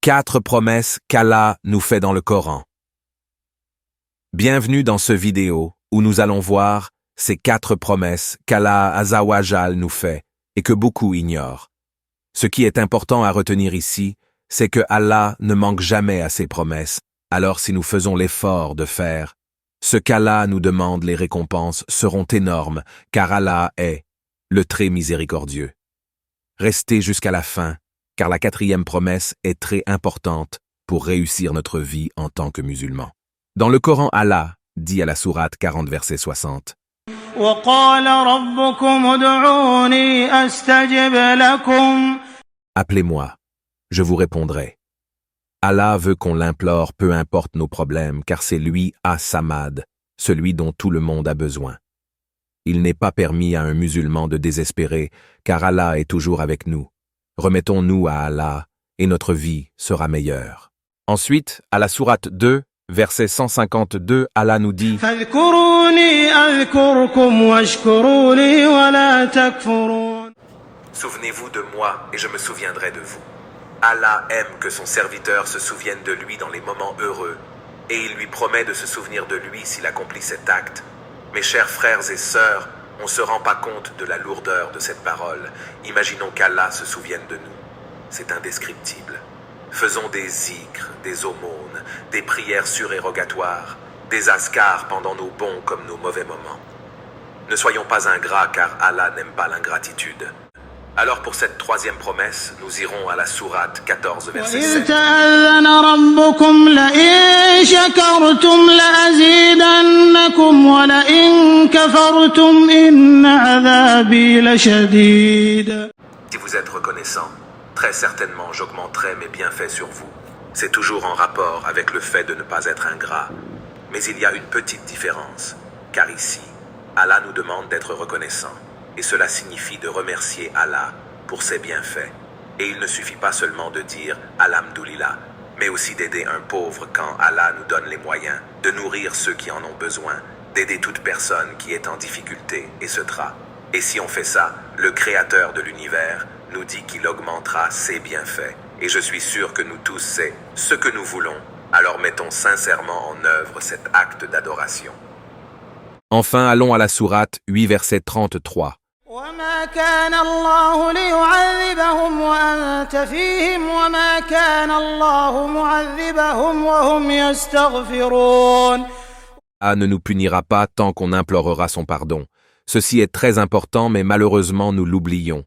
4 promesses qu'Allah nous fait dans le Coran. Bienvenue dans ce vidéo où nous allons voir ces 4 promesses qu'Allah Azawajal nous fait et que beaucoup ignorent. Ce qui est important à retenir ici, c'est que Allah ne manque jamais à ses promesses, alors si nous faisons l'effort de faire ce qu'Allah nous demande, les récompenses seront énormes, car Allah est le très miséricordieux. Restez jusqu'à la fin, car la 4e promesse est très importante pour réussir notre vie en tant que musulmans. Dans le Coran, Allah dit à la sourate 40, verset 60, « Appelez-moi, je vous répondrai. » Allah veut qu'on l'implore, peu importe nos problèmes, car c'est lui As-Samad, celui dont tout le monde a besoin. Il n'est pas permis à un musulman de désespérer, car Allah est toujours avec nous. Remettons-nous à Allah, et notre vie sera meilleure. Ensuite, à la sourate 2, verset 152, Allah nous dit « Souvenez-vous de moi, et je me souviendrai de vous. » Allah aime que son serviteur se souvienne de lui dans les moments heureux, et il lui promet de se souvenir de lui s'il accomplit cet acte. Mes chers frères et sœurs, on ne se rend pas compte de la lourdeur de cette parole. Imaginons qu'Allah se souvienne de nous. C'est indescriptible. Faisons des zikrs, des aumônes, des prières surérogatoires, des askars pendant nos bons comme nos mauvais moments. Ne soyons pas ingrats car Allah n'aime pas l'ingratitude. Alors pour cette 3e promesse, nous irons à la sourate 14, verset 7. Si vous êtes reconnaissant, très certainement j'augmenterai mes bienfaits sur vous. C'est toujours en rapport avec le fait de ne pas être ingrat. Mais il y a une petite différence, car ici, Allah nous demande d'être reconnaissant. Et cela signifie de remercier Allah pour ses bienfaits. Et il ne suffit pas seulement de dire « Alhamdoulilah », mais aussi d'aider un pauvre quand Allah nous donne les moyens, de nourrir ceux qui en ont besoin, d'aider toute personne qui est en difficulté, etc. Et si on fait ça, le Créateur de l'univers nous dit qu'il augmentera ses bienfaits. Et je suis sûr que nous tous, c'est ce que nous voulons. Alors mettons sincèrement en œuvre cet acte d'adoration. Enfin, allons à la sourate 8, verset 33. Allah ne nous punira pas tant qu'on implorera son pardon. Ceci est très important, mais malheureusement nous l'oublions.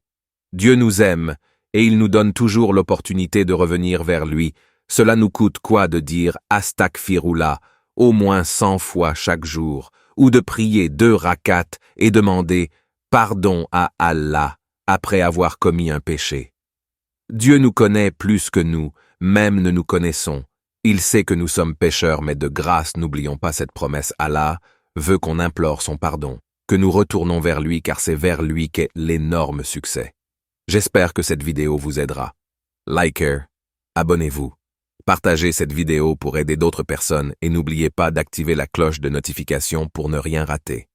Dieu nous aime, et il nous donne toujours l'opportunité de revenir vers lui. Cela nous coûte quoi de dire « Astaghfirullah » au moins 100 fois chaque jour, ou de prier 2 rakats et demander pardon à Allah après avoir commis un péché. Dieu nous connaît plus que nous, même ne nous connaissons. Il sait que nous sommes pécheurs, mais de grâce, n'oublions pas cette promesse. Allah veut qu'on implore son pardon, que nous retournons vers lui, car c'est vers lui qu'est l'énorme succès. J'espère que cette vidéo vous aidera. Likez, abonnez-vous, partagez cette vidéo pour aider d'autres personnes et n'oubliez pas d'activer la cloche de notification pour ne rien rater.